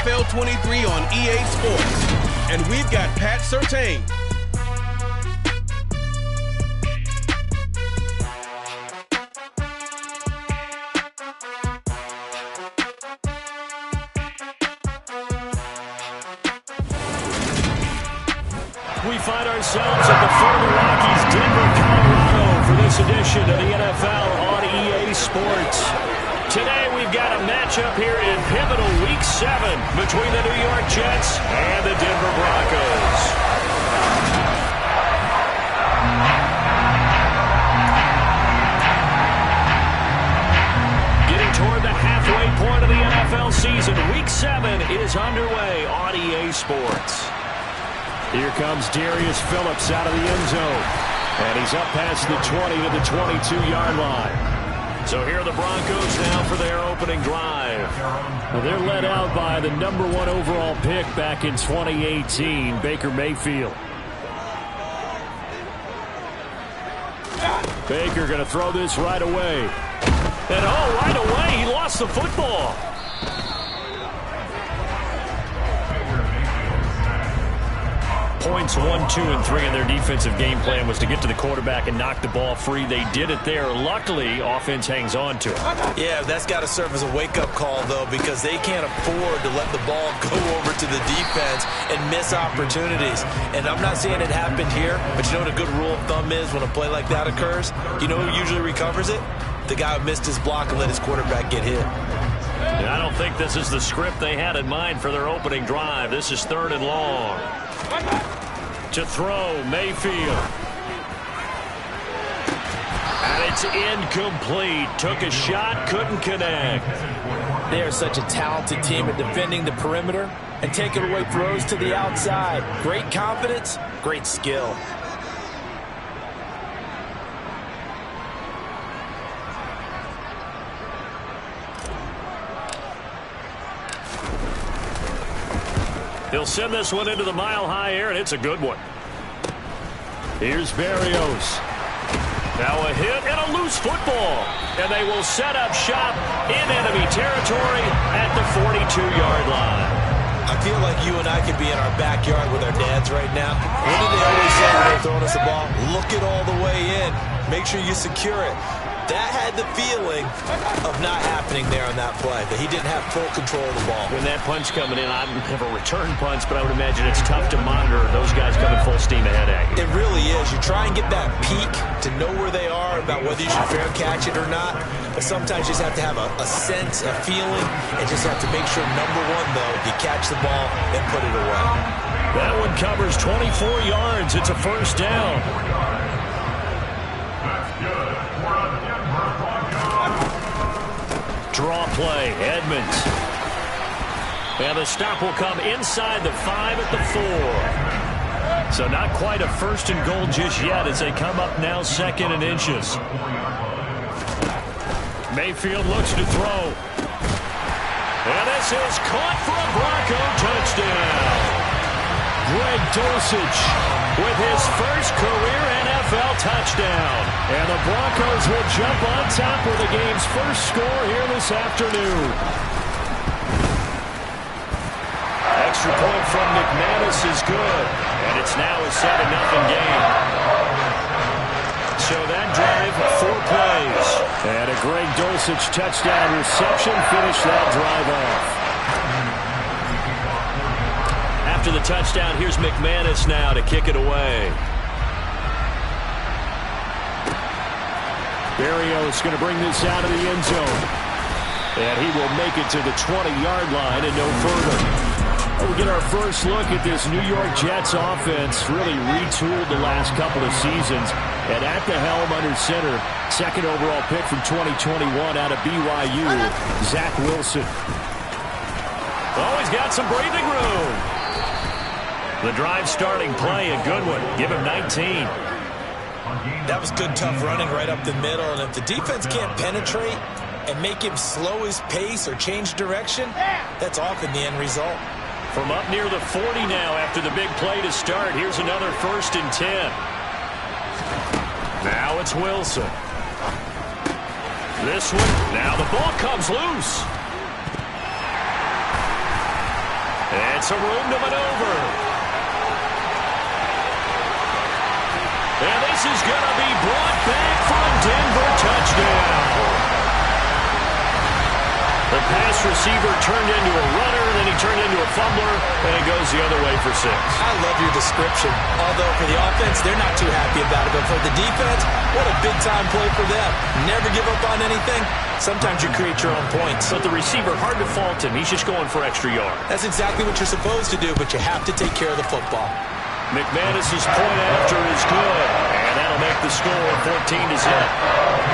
NFL 23 on EA Sports. And we've got Pat Surtain. We find ourselves at the foot of the Rockies, Denver, Colorado, for this edition of the NFL on EA Sports. Today we've got a matchup here in pivotal Week 7 between the New York Jets and the Denver Broncos. Getting toward the halfway point of the NFL season, Week 7 is underway on EA Sports. Here comes Darius Phillips out of the end zone. And he's up past the 20 to the 22-yard line. So here are the Broncos now for their opening drive. Well, they're led out by the #1 overall pick back in 2018, Baker Mayfield. Baker going to throw this right away. And right away, he lost the football. Points 1, 2, and 3 in their defensive game plan was to get to the quarterback and knock the ball free. They did it there. Luckily, offense hangs on to it. Yeah, that's got to serve as a wake-up call, though, because they can't afford to let the ball go over to the defense and miss opportunities. And I'm not saying it happened here, but you know what a good rule of thumb is when a play like that occurs? You know who usually recovers it? The guy who missed his block and let his quarterback get hit. And I don't think this is the script they had in mind for their opening drive. This is 3rd and long. To throw, Mayfield. And it's incomplete. Took a shot, couldn't connect. They are such a talented team at defending the perimeter and taking away throws to the outside. Great confidence, great skill. He'll send this one into the mile-high air, and it's a good one. Here's Berrios. Now a hit and a loose football. And they will set up shop in enemy territory at the 42-yard line. I feel like you and I could be in our backyard with our dads right now. What do they always say when they're throwing us the ball? Look it all the way in. Make sure you secure it. That had the feeling of not happening there on that play, that he didn't have full control of the ball. When that punch coming in, I don't have a return punch, but I would imagine it's tough to monitor those guys coming full steam ahead at you. It really is. You try and get that peek to know where they are, about whether you should fair catch it or not. But sometimes you just have to have a sense, a feeling, and just have to make sure, #1, though, you catch the ball and put it away. That one covers 24 yards. It's a 1st down. Draw play, Edmonds. And the stop will come inside the 5 at the 4. So not quite a 1st and goal just yet as they come up now 2nd and inches. Mayfield looks to throw. And this is caught for a Bronco touchdown. Greg Dulcich with his first career NFL touchdown. And the Broncos will jump on top with the game's first score here this afternoon. Extra point from McManus is good. And it's now a 7-0 game. So that drive, 4 plays. And a Greg Dulcich touchdown reception finished that drive off. After the touchdown, here's McManus now to kick it away. Berrios going to bring this out of the end zone. And he will make it to the 20-yard line and no further. We'll get our first look at this New York Jets offense, really retooled the last couple of seasons. And at the helm under center, 2nd overall pick from 2021 out of BYU, Zach Wilson. Oh, he's got some breathing room. The drive starting play, a good one. Give him 19. That was good, tough running right up the middle. And if the defense can't penetrate and make him slow his pace or change direction, that's often the end result. From up near the 40 now after the big play to start. Here's another 1st and 10. Now it's Wilson. This one. Now the ball comes loose. And some room to maneuver. And this is going to be brought back for a Denver touchdown. The pass receiver turned into a runner, and then he turned into a fumbler, and it goes the other way for 6. I love your description. Although for the offense, they're not too happy about it. But for the defense, what a big-time play for them. Never give up on anything. Sometimes you create your own points. But the receiver, hard to fault him. He's just going for extra yard. That's exactly what you're supposed to do, but you have to take care of the football. McManus's point after is good, and that'll make the score 14-0.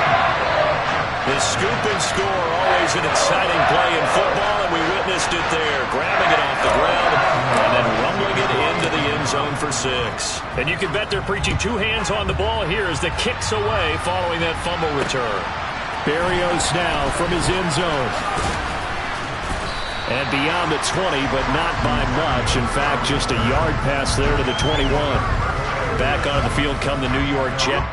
The scoop and score, always an exciting play in football, and we witnessed it there, grabbing it off the ground and then rumbling it into the end zone for 6. And you can bet they're preaching 2 hands on the ball here as the kick's away following that fumble return. Berrios now from his end zone. And beyond the 20, but not by much. In fact, just a yard pass there to the 21. Back on the field come the New York Jets.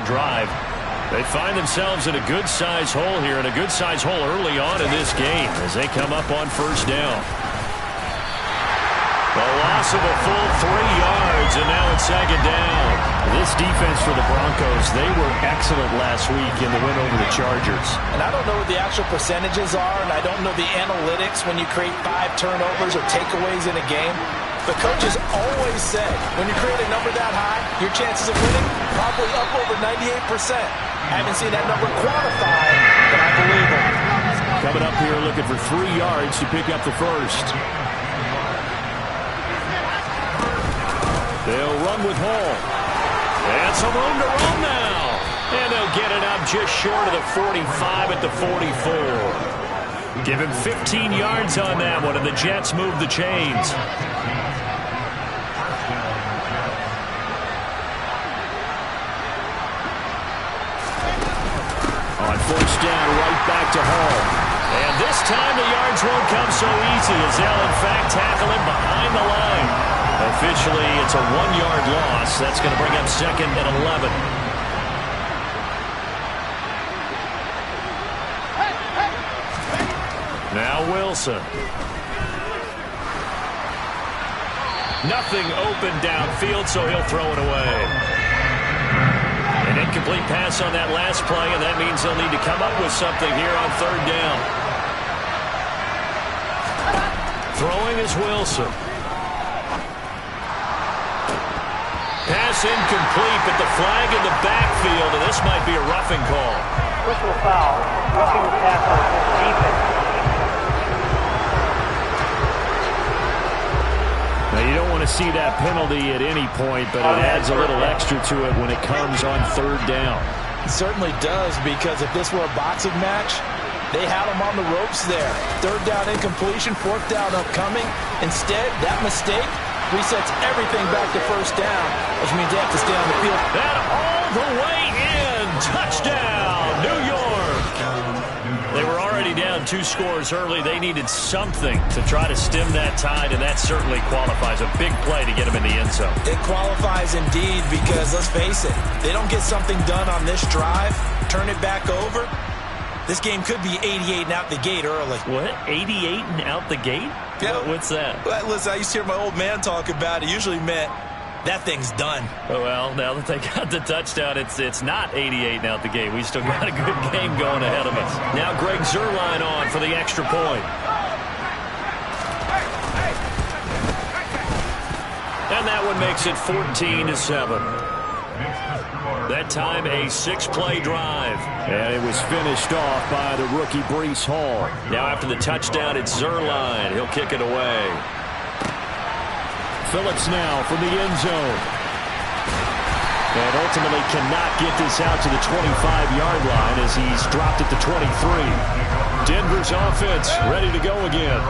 Drive. They find themselves in a good-sized hole here, and a good-sized hole early on in this game as they come up on first down. A loss of a full 3 yards, and now it's 2nd down. This defense for the Broncos, they were excellent last week in the win over the Chargers. And I don't know what the actual percentages are, and I don't know the analytics when you create 5 turnovers or takeaways in a game. The coaches always said, when you create a number that high, your chances of winning probably up over 98%. I haven't seen that number quantified, but I believe them. Coming up here looking for 3 yards to pick up the first. They'll run with Hall. And some room to run now. And they'll get it up just short of the 45 at the 44. Give him 15 yards on that one, and the Jets move the chains. On first down, right back to Hall. And this time the yards won't come so easy as they'll, in fact, tackle him behind the line. Officially, it's a 1-yard loss. That's going to bring up 2nd and 11. Now Wilson. Nothing open downfield, so he'll throw it away. An incomplete pass on that last play, and that means they'll need to come up with something here on 3rd down. Throwing is Wilson. Pass incomplete, but the flag in the backfield, and this might be a roughing call. Whistle foul. Roughing the tackle. Defense. Now, you don't want to see that penalty at any point, but it adds a little extra to it when it comes on 3rd down. It certainly does, because if this were a boxing match, they had him on the ropes there. 3rd down incompletion, 4th down upcoming. Instead, that mistake resets everything back to 1st down, which means they have to stay on the field. That all the way in. Touchdown, New York. They were already down 2 scores early. They needed something to try to stem that tide, and that certainly qualifies. A big play to get them in the end zone. It qualifies indeed, because let's face it, they don't get something done on this drive, turn it back over, this game could be 88 and out the gate early. What? 88 and out the gate? Yeah. What's that? Well, listen, I used to hear my old man talk about it. Usually meant that thing's done. Oh, well, now that they got the touchdown, it's not 88 and out the gate. We still got a good game going ahead of us. Now Greg Zuerlein on for the extra point. And that one makes it 14-7. That time a 6-play drive. And it was finished off by the rookie Breece Hall. Now after the touchdown, it's Zuerlein. He'll kick it away. Phillips now from the end zone. And ultimately cannot get this out to the 25-yard line as he's dropped at the 23. Denver's offense ready to go again.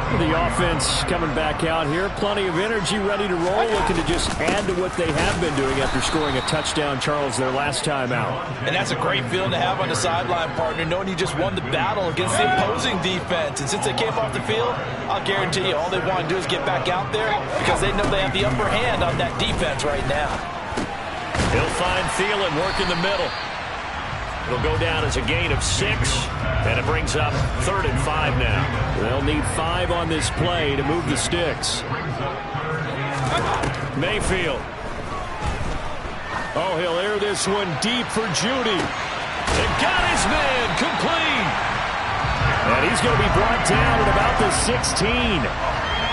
The offense coming back out here. Plenty of energy, ready to roll, looking to just add to what they have been doing after scoring a touchdown, Charles, their last time out. And that's a great feeling to have on the sideline, partner, knowing you just won the battle against the opposing defense. And since they came off the field, I'll guarantee you all they want to do is get back out there because they know they have the upper hand on that defense right now. He'll find Thielen working the middle. It'll go down as a gain of 6, and it brings up 3rd and 5 now. They'll need 5 on this play to move the sticks. Mayfield. Oh, he'll air this one deep for Judy. They got his man complete. And he's going to be brought down at about the 16.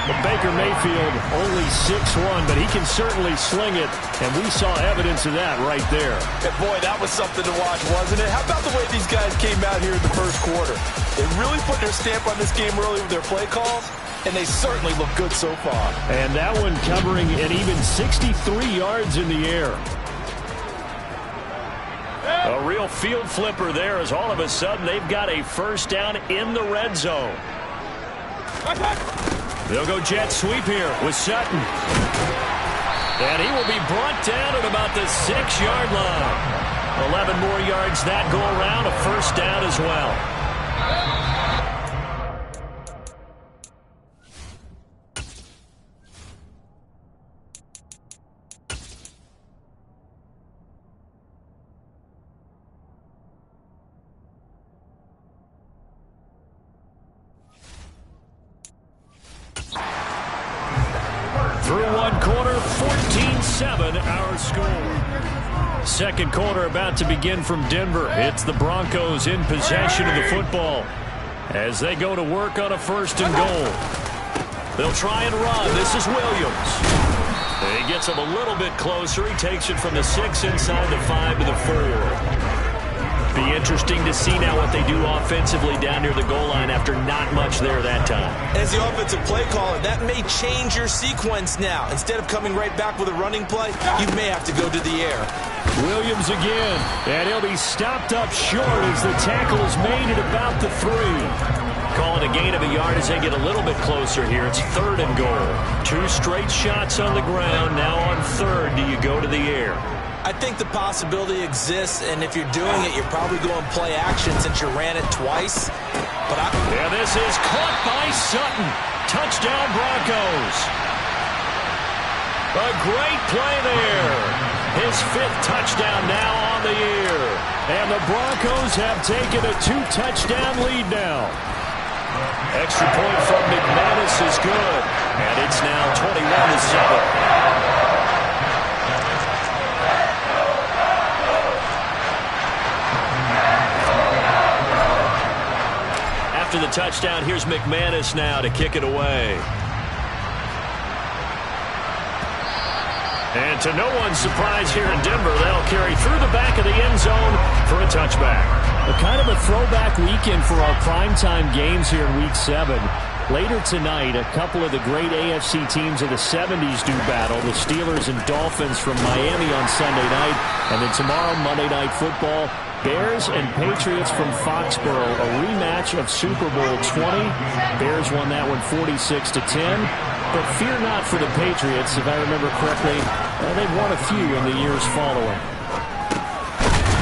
But Baker Mayfield only 6'1", but he can certainly sling it, and we saw evidence of that right there. And boy, that was something to watch, wasn't it? How about the way these guys came out here in the first quarter? They really put their stamp on this game early with their play calls, and they certainly look good so far. And that one covering an even 63 yards in the air. A real field flipper there as all of a sudden they've got a first down in the red zone. They'll go jet sweep here with Sutton. And he will be brought down at about the 6-yard line. 11 more yards that go around, a first down as well. Through one quarter, 14-7 our score. Second quarter about to begin from Denver. It's the Broncos in possession of the football as they go to work on a 1st and goal. They'll try and run. This is Williams. He gets him a little bit closer. He takes it from the 6 inside the 5 to the 4. Be interesting to see now what they do offensively down near the goal line after not much there that time. As the offensive play caller, that may change your sequence now. Instead of coming right back with a running play, you may have to go to the air. Williams again, and he'll be stopped up short as the tackle is made at about the 3. Call it a gain of a yard as they get a little bit closer here. It's 3rd and goal. 2 straight shots on the ground. Now on 3rd, do you go to the air? I think the possibility exists, and if you're doing it, you're probably going play action since you ran it twice. But yeah, this is caught by Sutton. Touchdown, Broncos. A great play there. His 5th touchdown now on the year. And the Broncos have taken a 2-touchdown lead now. Extra point from McManus is good. And it's now 21-7. After the touchdown, here's McManus now to kick it away. And to no one's surprise here in Denver, they'll carry through the back of the end zone for a touchback. A kind of a throwback weekend for our primetime games here in Week 7. Later tonight, a couple of the great AFC teams of the 70s do battle. The Steelers and Dolphins from Miami on Sunday night. And then tomorrow, Monday Night Football, Bears and Patriots from Foxborough, a rematch of Super Bowl 20. Bears won that one 46-10. But fear not for the Patriots. If I remember correctly, they've won a few in the years following.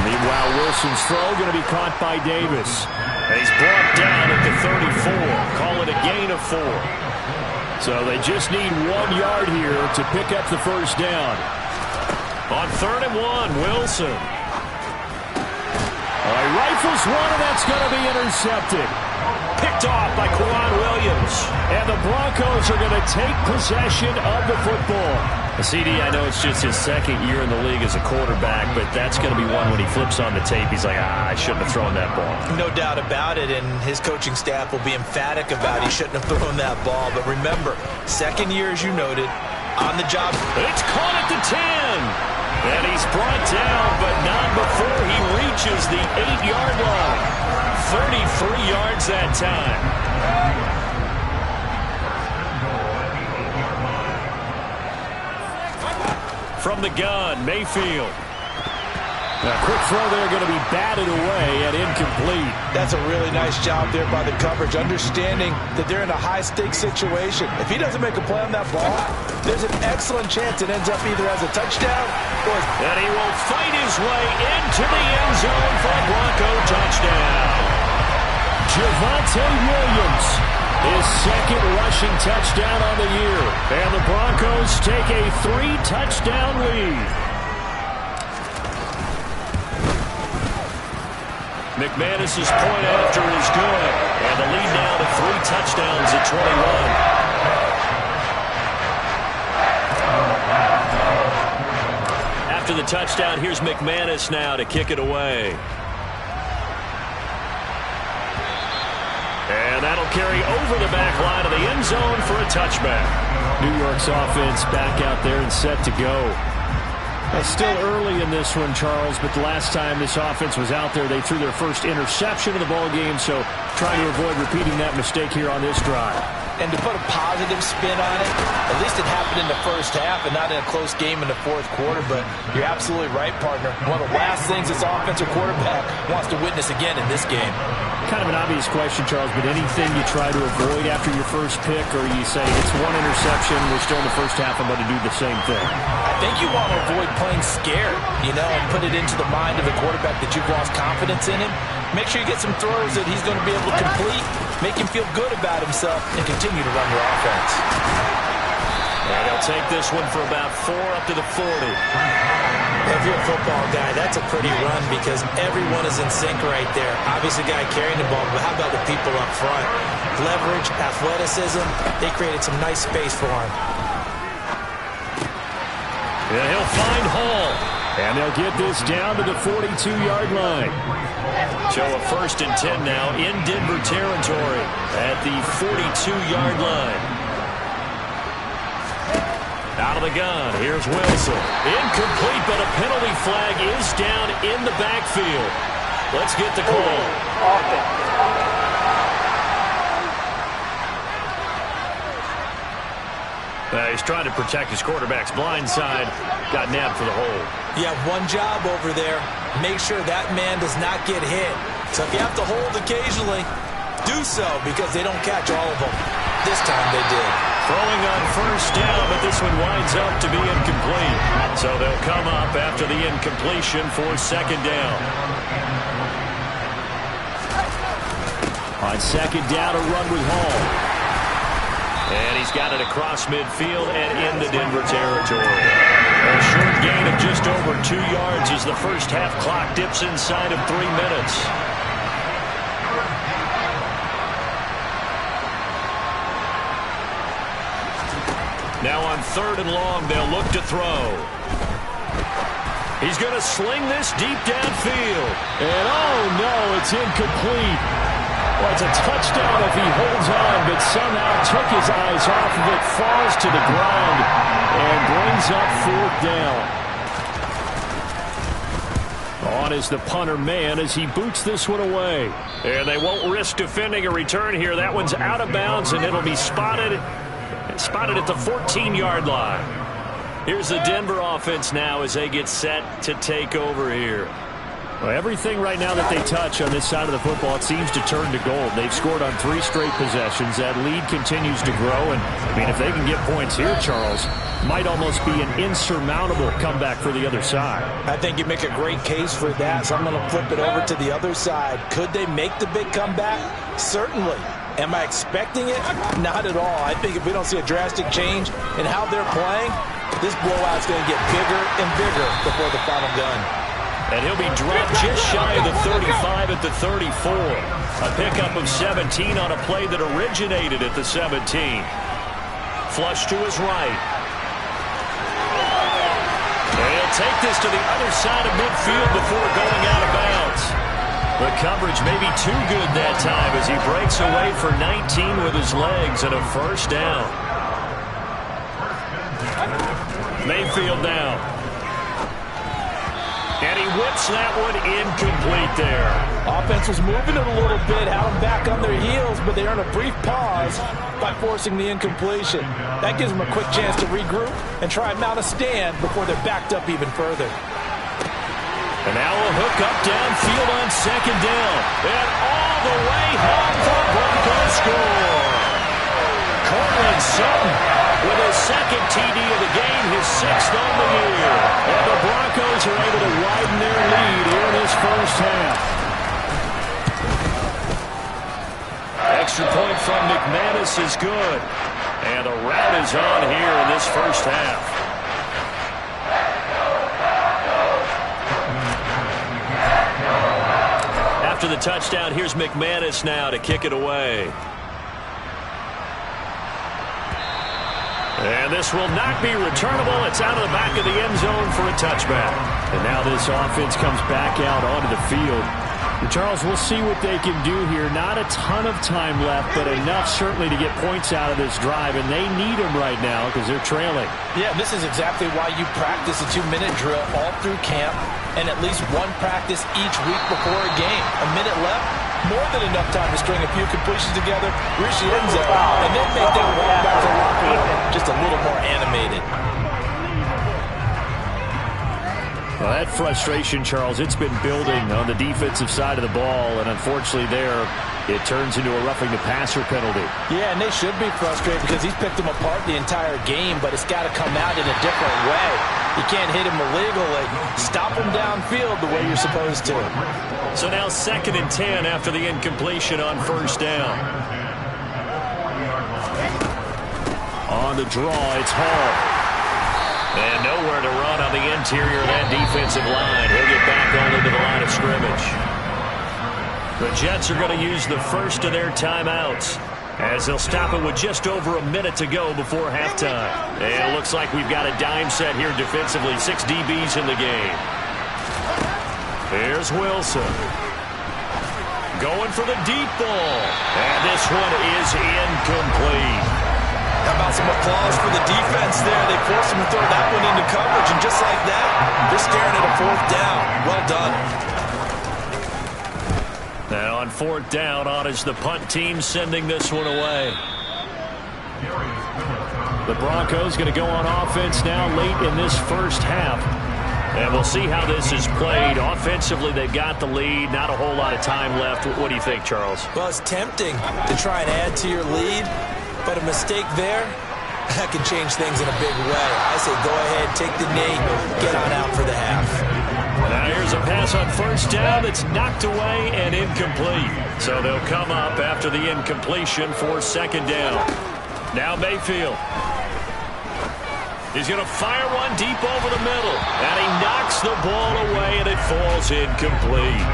Meanwhile, Wilson's throw going to be caught by Davis. And he's brought down at the 34. Call it a gain of 4. So they just need 1 yard here to pick up the first down. On 3rd and 1, Wilson. He rifles one, and that's going to be intercepted. Picked off by Quan Williams. And the Broncos are going to take possession of the football. CD, I know it's just his 2nd year in the league as a quarterback, but that's going to be one when he flips on the tape. He's like, I shouldn't have thrown that ball. No doubt about it, and his coaching staff will be emphatic about he shouldn't have thrown that ball. But remember, 2nd year, as you noted, on the job. It's caught at the 10. And he's brought down, but not before he reaches the 8-yard line. 33 yards that time. From the gun, Mayfield. A quick throw there going to be batted away and incomplete. That's a really nice job there by the coverage, understanding that they're in a high-stakes situation. If he doesn't make a play on that ball, there's an excellent chance it ends up either as a touchdown or... And he will fight his way into the end zone for a Bronco touchdown. Javonte Williams, his second rushing touchdown on the year. And the Broncos take a 3-touchdown lead. McManus's point after is good. And the lead now to 3 touchdowns at 21. After the touchdown, here's McManus now to kick it away. And that'll carry over the back line of the end zone for a touchback. New York's offense back out there and set to go. It's still early in this one, Charles, but the last time this offense was out there, they threw their first interception of the ball game, so trying to avoid repeating that mistake here on this drive. And to put a positive spin on it, at least it happened in the first half and not in a close game in the fourth quarter, but you're absolutely right, partner. One of the last things this offensive quarterback wants to witness again in this game. Kind of an obvious question, Charles, but anything you try to avoid after your first pick, or you say it's one interception, we're still in the first half, I'm going to do the same thing? I think you want to avoid playing scared, and put it into the mind of the quarterback that you've lost confidence in him. Make sure you get some throws that he's going to be able to complete, make him feel good about himself, and continue to run your offense. And he'll take this one for about 4 up to the 40. If you're a football guy, that's a pretty run because everyone is in sync right there. Obviously, the guy carrying the ball, but how about the people up front? Leverage, athleticism, they created some nice space for him. And he'll find Hall. And they'll get this down to the 42-yard line. So a 1st and 10 now in Denver territory at the 42-yard line. Out of the gun, here's Wilson. Incomplete, but a penalty flag is down in the backfield. Let's get the call. He's trying to protect his quarterback's blind side. Got nabbed for the hold. You have one job over there. Make sure that man does not get hit. So if you have to hold occasionally, do so because they don't catch all of them. This time they did. Throwing on 1st down, but this one winds up to be incomplete. So they'll come up after the incompletion for 2nd down. On 2nd down, a run with Hall. And he's got it across midfield and into Denver territory. A short gain of just over 2 yards as the first half clock dips inside of 3 minutes. Now on 3rd and long, they'll look to throw. He's going to sling this deep downfield. And oh no, it's incomplete. Well, it's a touchdown if he holds on, but somehow took his eyes off of it, falls to the ground, and brings up 4th down. On is the punter man as he boots this one away. And they won't risk defending a return here. That one's out of bounds, and it'll be spotted at the 14-yard line. Here's the Denver offense now as they get set to take over here. Well, everything right now that they touch on this side of the football, it seems to turn to gold. They've scored on 3 straight possessions. That lead continues to grow. And, I mean, if they can get points here, Charles, might almost be an insurmountable comeback for the other side. I think you make a great case for that, so I'm going to flip it over to the other side. Could they make the big comeback? Certainly. Am I expecting it? Not at all. I think if we don't see a drastic change in how they're playing, this blowout's going to get bigger and bigger before the final gun. And he'll be dropped just shy of the 35 at the 34. A pickup of 17 on a play that originated at the 17. Flush to his right. And he'll take this to the other side of midfield before going out of bounds. The coverage may be too good that time as he breaks away for 19 with his legs and a 1st down. Mayfield now. And he whips that one incomplete there. Offense was moving it a little bit, had them back on their heels, but they earn a brief pause by forcing the incompletion. That gives them a quick chance to regroup and try and mount a stand before they're backed up even further. And now a hook up downfield on second down. And all the way home for Broncos score. Cortland Sutton with his second TD of the game, his sixth on the year. And the Broncos are able to widen their lead here in this first half. Extra point from McManus is good. And the rout is on here in this first half. After the touchdown, here's McManus now to kick it away. And this will not be returnable. It's out of the back of the end zone for a touchback. And now this offense comes back out onto the field. And Charles, we'll see what they can do here. Not a ton of time left, but enough certainly to get points out of this drive. And they need them right now because they're trailing. Yeah, this is exactly why you practice a 2-minute drill all through camp and at least one practice each week before a game. A minute left, more than enough time to string a few completions together, reach the end zone, and then make that walk back to the locker room just a little more animated. Well, that frustration, Charles, it's been building on the defensive side of the ball, and unfortunately there, it turns into a roughing the passer penalty. Yeah, and they should be frustrated because he's picked them apart the entire game, but it's got to come out in a different way. You can't hit him illegally. Stop him downfield the way you're supposed to. So now 2nd and 10 after the incompletion on first down. On the draw, it's Hall. And nowhere to run on the interior of that defensive line. He'll get back on into the line of scrimmage. The Jets are going to use the first of their timeouts as they'll stop it with just over a minute to go before halftime. And it looks like we've got a dime set here defensively. 6 DBs in the game. Here's Wilson. Going for the deep ball. And this one is incomplete. How about some applause for the defense there? They forced him to throw that one into coverage, and just like that, they're staring at a 4th down. Well done. Now on 4th down, on is the punt team sending this one away. The Broncos going to go on offense now late in this first half. And we'll see how this is played. Offensively, they've got the lead. Not a whole lot of time left. What do you think, Charles? Well, it's tempting to try and add to your lead. But a mistake there, that can change things in a big way. I say go ahead, take the knee, get on out for the half. Now here's a pass on first down that's knocked away and incomplete. So they'll come up after the incompletion for 2nd down. Now Mayfield. He's going to fire one deep over the middle. And he knocks the ball away and it falls incomplete.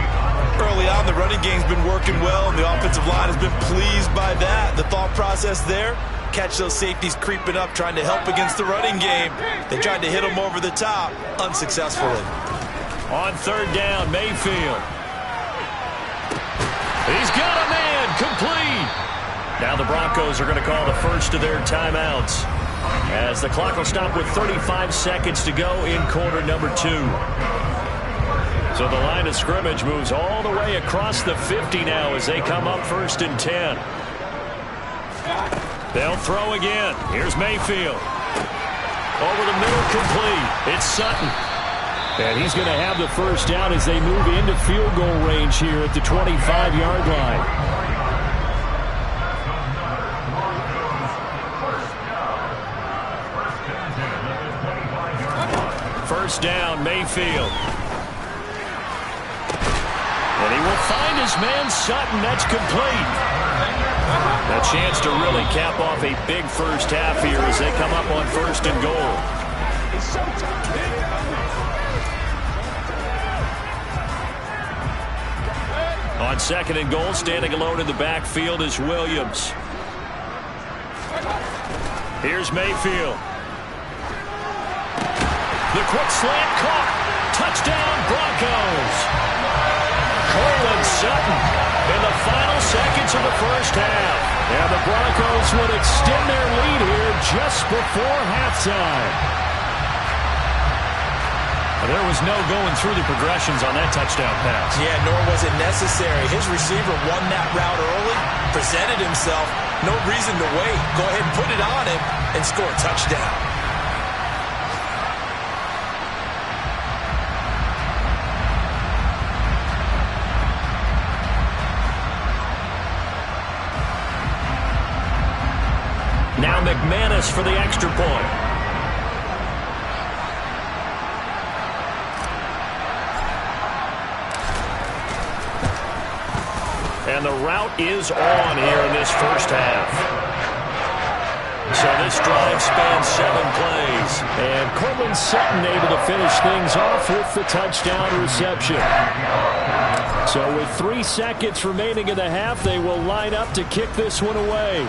Early on, the running game's been working well, and the offensive line has been pleased by that. The thought process there, catch those safeties creeping up, trying to help against the running game. They tried to hit them over the top, unsuccessfully. On 3rd down, Mayfield. He's got a man, complete. Now the Broncos are going to call the first of their timeouts, as the clock will stop with 35 seconds to go in quarter number 2. So the line of scrimmage moves all the way across the 50 now as they come up 1st and 10. They'll throw again. Here's Mayfield. Over the middle, complete. It's Sutton. And he's going to have the first down as they move into field goal range here at the 25-yard line. First down, Mayfield. And he will find his man, Sutton. That's complete. A chance to really cap off a big first half here as they come up on 1st and goal. On 2nd and goal, standing alone in the backfield is Williams. Here's Mayfield. The quick slant caught. Touchdown, Broncos. Cortland Sutton in the final seconds of the first half. And the Broncos would extend their lead here just before halftime. There was no going through the progressions on that touchdown pass. Yeah, nor was it necessary. His receiver won that route early, presented himself. No reason to wait. Go ahead and put it on him and score a touchdown. Now McManus for the extra point. And the route is on here in this first half. So this drive spans 7 plays. And Cortland Sutton able to finish things off with the touchdown reception. So with 3 seconds remaining in the half, they will line up to kick this one away.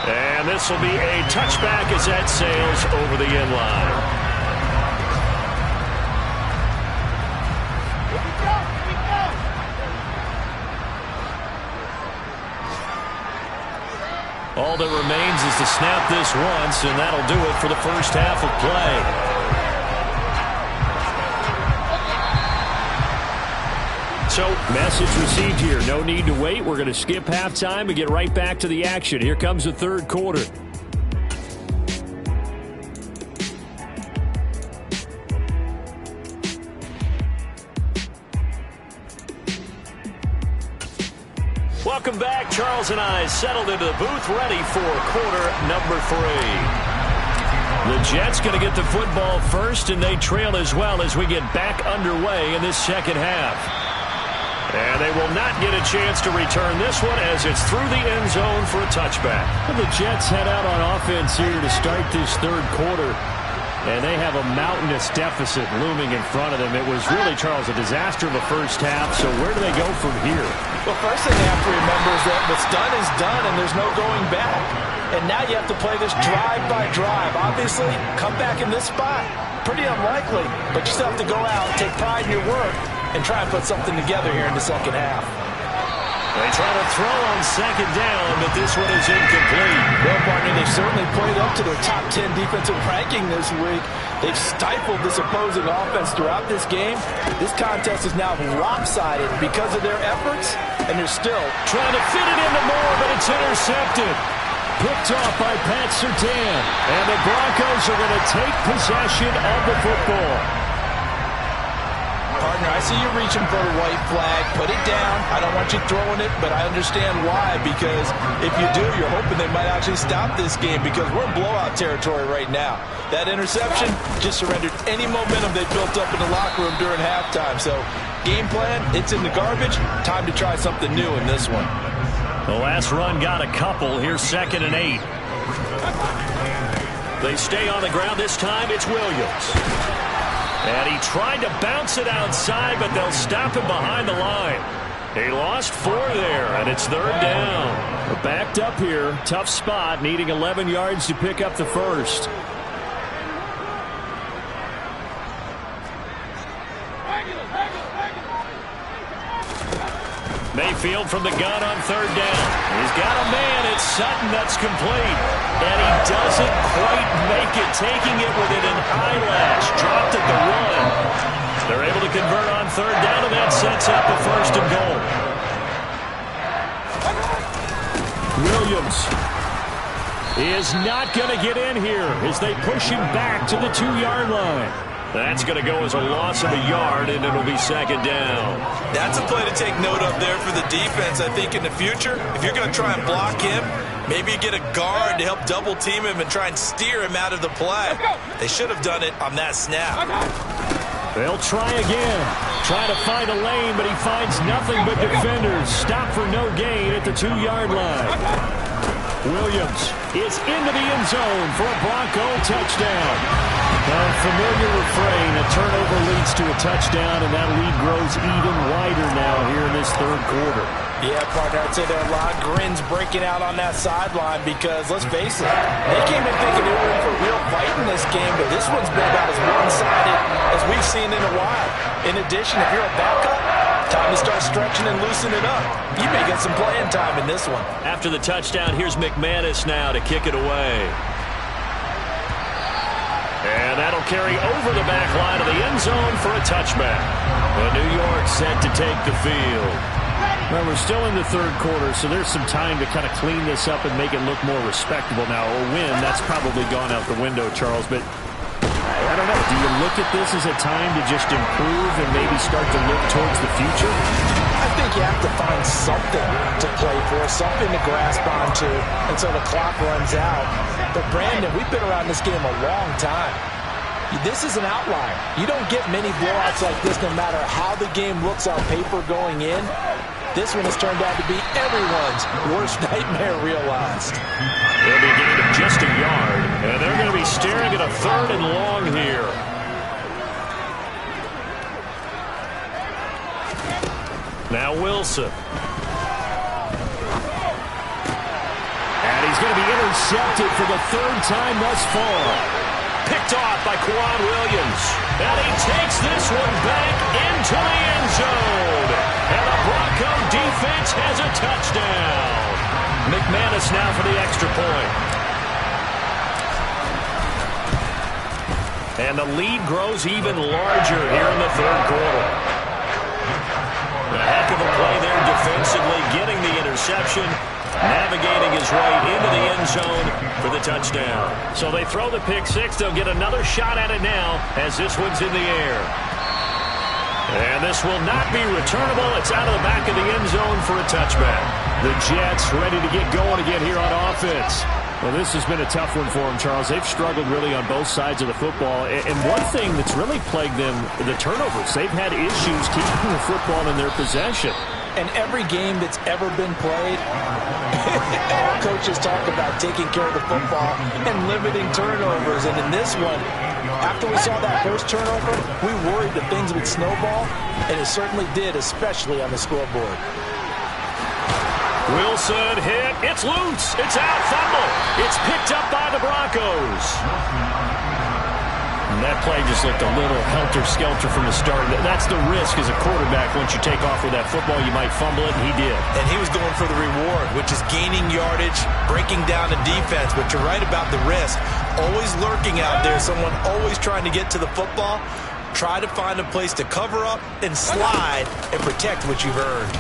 And this will be a touchback as that sails over the end line. All that remains is to snap this once, and that'll do it for the first half of play. So, message received here. No need to wait. We're going to skip halftime and get right back to the action. Here comes the third quarter. Welcome back. Charles and I settled into the booth, ready for quarter number 3. The Jets going to get the football first, and they trail as well as we get back underway in this second half. And they will not get a chance to return this one as it's through the end zone for a touchback. The Jets head out on offense here to start this third quarter. And they have a mountainous deficit looming in front of them. It was really, Charles, a disaster of a first half. So where do they go from here? Well, first thing they have to remember is that what's done is done, and there's no going back. And now you have to play this drive by drive. Obviously, come back in this spot. Pretty unlikely, but you still have to go out, take pride in your work, and try and put something together here in the second half. They try to throw on second down, but this one is incomplete. Well, partner, they certainly played up to their top 10 defensive ranking this week. They've stifled this opposing offense throughout this game. This contest is now lopsided because of their efforts, and they're still trying to fit it into Moore, but it's intercepted. Picked off by Pat Surtain, and the Broncos are going to take possession of the football. Partner, I see you reaching for the white flag. Put it down. I don't want you throwing it, but I understand why, because if you do, you're hoping they might actually stop this game, because we're in blowout territory right now. That interception just surrendered any momentum they built up in the locker room during halftime. So, game plan, it's in the garbage. Time to try something new in this one. The last run got a couple. Here's 2nd and 8. They stay on the ground. This time it's Williams. And he tried to bounce it outside, but they'll stop him behind the line. He lost 4 there, and it's 3rd down. We're backed up here. Tough spot, needing 11 yards to pick up the first. Mayfield from the gun on 3rd down. He's got a man. It's Sutton. That's complete. And he doesn't quite make it, taking it within an eyelash. Dropped at the 1. They're able to convert on 3rd down, and that sets up the 1st and goal. Williams is not going to get in here as they push him back to the 2-yard line. That's going to go as a loss of a yard, and it'll be 2nd down. That's a play to take note of there for the defense. I think in the future, if you're going to try and block him, maybe you get a guard to help double-team him and try and steer him out of the play. They should have done it on that snap. They'll try again. Try to find a lane, but he finds nothing but defenders. Stop for no gain at the 2-yard line. Williams is into the end zone for a Bronco touchdown. A familiar refrain, a turnover leads to a touchdown, and that lead grows even wider now here in this third quarter. Yeah, partner, I'd say there are a lot of grins breaking out on that sideline because, let's face it, they came in thinking they were in for a real fight in this game, but this one's been about as one-sided as we've seen in a while. In addition, if you're a backup, time to start stretching and loosening up. You may get some playing time in this one. After the touchdown, here's McManus now to kick it away. And that'll carry over the back line of the end zone for a touchback. But New York set to take the field. Well, we're still in the third quarter, so there's some time to kind of clean this up and make it look more respectable now. A win, that's probably gone out the window, Charles, but I don't know. Do you look at this as a time to just improve and maybe start to look towards the future? I think you have to find something to play for, something to grasp onto until the clock runs out. But Brandon, we've been around this game a long time. This is an outlier. You don't get many blowouts like this no matter how the game looks on paper going in. This one has turned out to be everyone's worst nightmare realized. It'll be a gain of just a yard, and they're going to be staring at a 3rd and long here. Now Wilson. And he's going to be intercepted for the 3rd time thus far. Picked off by Quan Williams. And he takes this one back into the end zone. And the Bronco defense has a touchdown. McManus now for the extra point. And the lead grows even larger here in the 3rd quarter. A heck of a play there defensively, getting the interception, navigating his way into the end zone for the touchdown. So they throw the pick six. They'll get another shot at it now as this one's in the air. And this will not be returnable. It's out of the back of the end zone for a touchback. The Jets ready to get going again here on offense. Well, this has been a tough one for them, Charles. They've struggled really on both sides of the football. And one thing that's really plagued them, the turnovers. They've had issues keeping the football in their possession. And every game that's ever been played, all coaches talk about taking care of the football and limiting turnovers. And in this one, after we saw that first turnover, we worried that things would snowball, and it certainly did, especially on the scoreboard. Wilson hit. It's loose. It's out. Fumble. It's picked up by the Broncos. And that play just looked a little helter-skelter from the start. That's the risk as a quarterback. Once you take off with that football, you might fumble it, and he did. And he was going for the reward, which is gaining yardage, breaking down the defense. But you're right about the risk. Always lurking out there, someone always trying to get to the football. Try to find a place to cover up and slide and protect what you've earned.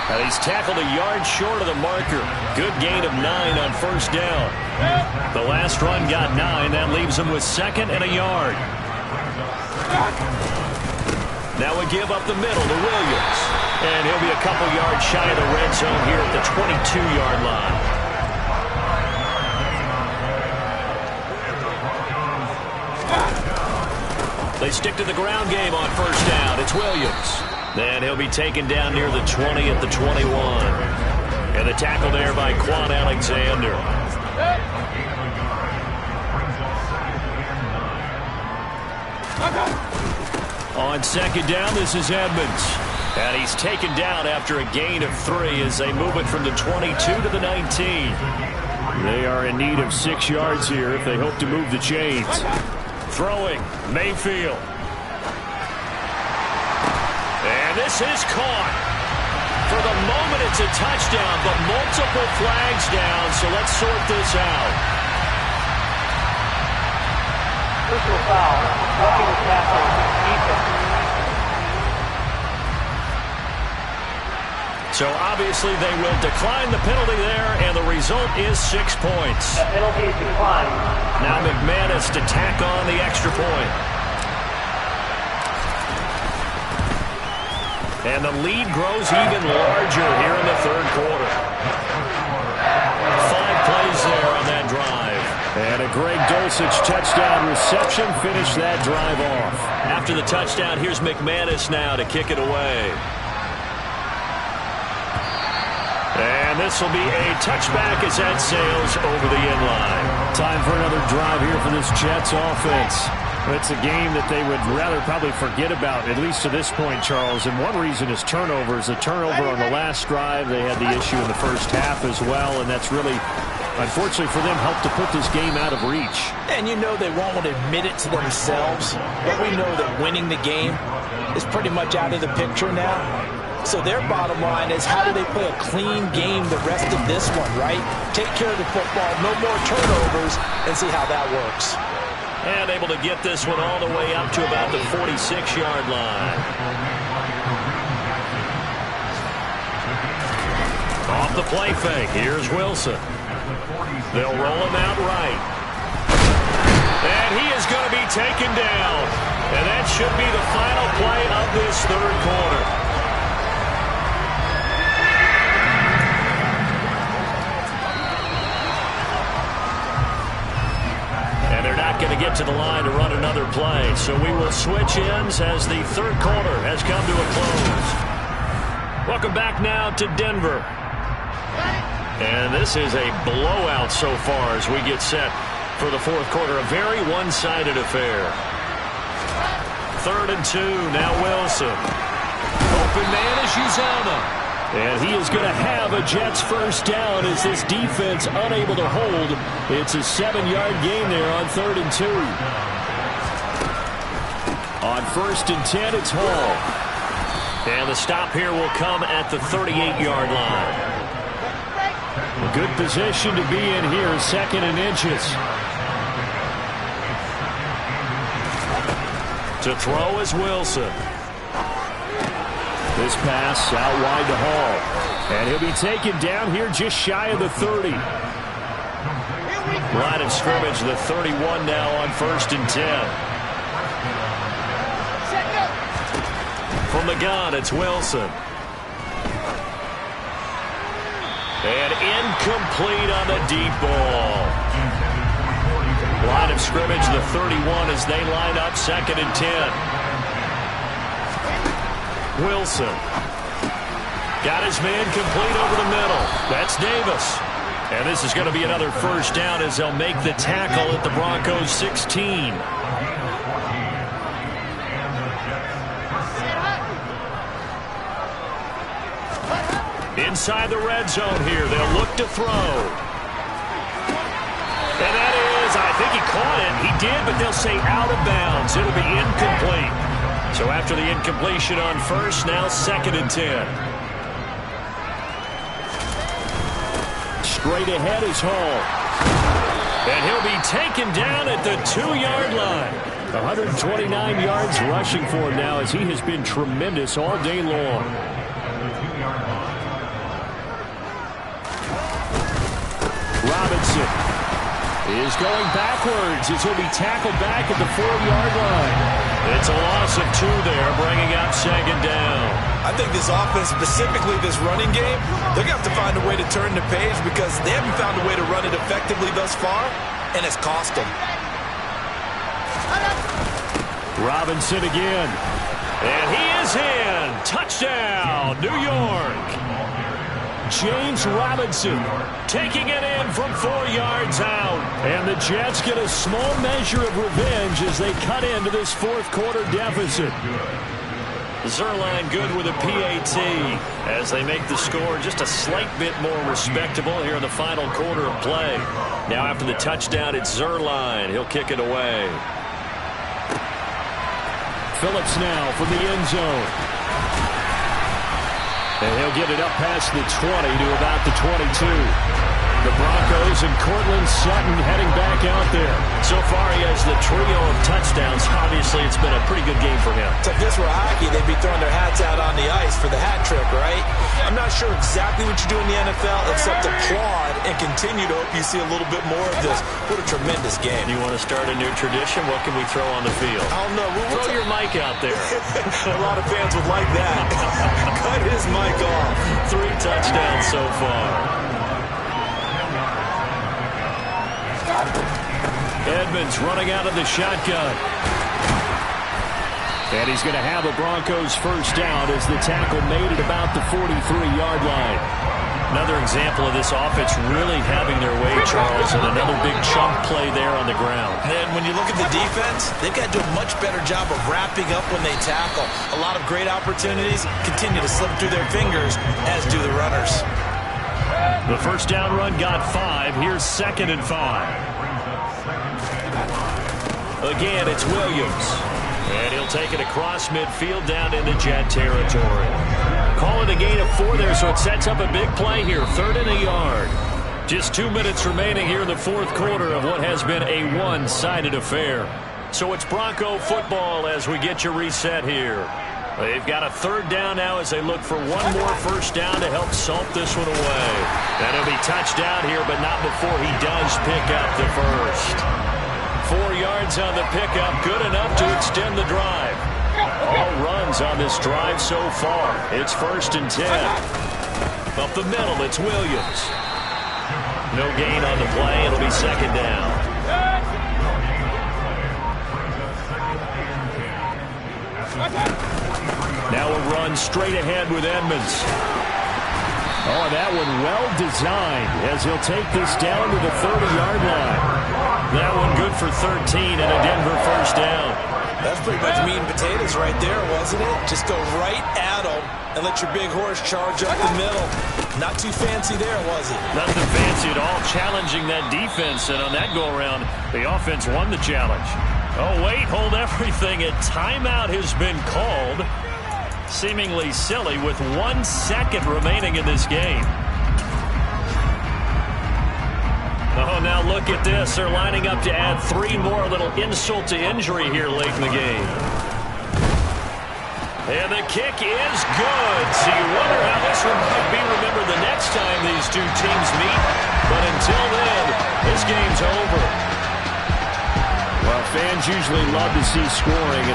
And he's tackled a yard short of the marker. Good gain of 9 on first down. The last run got 9. That leaves him with 2nd and a yard. Now we give up the middle to Williams. And he'll be a couple yards shy of the red zone here at the 22-yard line. They stick to the ground game on first down. It's Williams. Then he'll be taken down near the 20 at the 21. And the tackle there by Quan Alexander. On second down, this is Edmonds. And he's taken down after a gain of 3 as they move it from the 22 to the 19. They are in need of 6 yards here if they hope to move the chains. Throwing, Mayfield. And this is caught. For the moment, it's a touchdown, but multiple flags down, so let's sort this out. Personal foul. Roughing the tackle. Defense. So obviously they will decline the penalty there, and the result is 6 points. The penalty is declined. Now McManus to tack on the extra point. And the lead grows even larger here in the 3rd quarter. 5 plays there on that drive. And a Greg Dulcich touchdown reception finished that drive off. After the touchdown, here's McManus now to kick it away. And this will be a touchback as that sails over the end line. Time for another drive here for this Jets offense. It's a game that they would rather probably forget about, at least to this point, Charles. And one reason is turnovers. The turnover on the last drive, they had the issue in the first half as well, and that's really, unfortunately for them, helped to put this game out of reach. And you know they won't want to admit it to themselves, but we know that winning the game is pretty much out of the picture now. So their bottom line is, how do they play a clean game the rest of this one, right? Take care of the football, no more turnovers, and see how that works. And able to get this one all the way up to about the 46-yard line. Off the play fake, here's Wilson. They'll roll him out right. And he is going to be taken down. And that should be the final play of this 3rd quarter. switch ends as the third quarter has come to a close. Welcome back now to Denver. And this is a blowout so far as we get set for the fourth quarter. A very one-sided affair. 3rd and 2. Now Wilson. Open man is Uzama. And he is going to have a Jets first down as this defense unable to hold. It's a 7-yard gain there on 3rd and 2. On 1st and 10, it's Hall. And the stop here will come at the 38-yard line. A good position to be in here, 2nd and inches. To throw is Wilson. This pass out wide to Hall. And he'll be taken down here just shy of the 30. Line of scrimmage, the 31 now on 1st and 10. From the gun, it's Wilson. And incomplete on the deep ball. Line of scrimmage, the 31 as they line up 2nd and 10. Wilson. Got his man complete over the middle. That's Davis. And this is going to be another first down as they'll make the tackle at the Broncos 16. Inside the red zone here. They'll look to throw. And that is, I think he caught it. He did, but they'll say out of bounds. It'll be incomplete. So after the incompletion on 1st, now 2nd and 10. Straight ahead is Hall. And he'll be taken down at the 2-yard line. 129 yards rushing for him now as he has been tremendous all day long. Robinson is going backwards as he'll be tackled back at the 4-yard line. It's a loss of 2 there, bringing up 2nd down. I think this offense, specifically this running game, they're going to have to find a way to turn the page because they haven't found a way to run it effectively thus far, and it's cost them. Robinson again. And he is in. Touchdown, New York. James Robinson taking it in from 4 yards out. And the Jets get a small measure of revenge as they cut into this fourth quarter deficit. Zerline good with a PAT as they make the score just a slight bit more respectable here in the final quarter of play. Now after the touchdown, it's Zerline. He'll kick it away. Phillips now from the end zone. And he'll get it up past the 20 to about the 22. The Broncos and Cortland Sutton heading back out there. So far, he has the trio of touchdowns. Obviously, it's been a pretty good game for him. So if this were hockey, they'd be throwing their hats out on the ice for the hat trick, right? I'm not sure exactly what you do in the NFL except applaud and continue to hope you see a little bit more of this. What a tremendous game. You want to start a new tradition? What can we throw on the field? I don't know. Throw your mic out there. A lot of fans would like that. Cut his mic off. 3 touchdowns so far. Edmonds running out of the shotgun. And he's going to have a Broncos first down as the tackle made at about the 43-yard line. Another example of this offense really having their way, Charles, and another big chunk play there on the ground. And when you look at the defense, they've got to do a much better job of wrapping up when they tackle. A lot of great opportunities continue to slip through their fingers, as do the runners. The first down run got 5. Here's 2nd and 5. Again, it's Williams. And he'll take it across midfield down into Jet territory. Call it a gain of 4 there, so it sets up a big play here. 3rd and a yard. Just 2 minutes remaining here in the fourth quarter of what has been a one-sided affair. So it's Bronco football as we get you reset here. They've got a 3rd down now as they look for one more first down to help salt this one away. And he'll be touched down here, but not before he does pick up the first. 4 yards on the pickup, good enough to extend the drive. All runs on this drive so far. It's 1st and 10. Up the middle, it's Williams. No gain on the play. It'll be 2nd down. Now a run straight ahead with Edmonds. Oh, that one well designed as he'll take this down to the 30-yard line. That one good for 13 and a Denver first down. That's pretty much meat and potatoes right there, wasn't it? Just go right at them and let your big horse charge up the middle. Not too fancy there, was it? Nothing fancy at all, challenging that defense. And on that go-around, the offense won the challenge. Oh, wait, hold everything. A timeout has been called. Seemingly silly with 1 second remaining in this game. Oh, now look at this. They're lining up to add 3 more. A little insult to injury here late in the game. And the kick is good. So you wonder how this one might be remembered the next time these two teams meet. But until then, this game's over. Well, fans usually love to see scoring.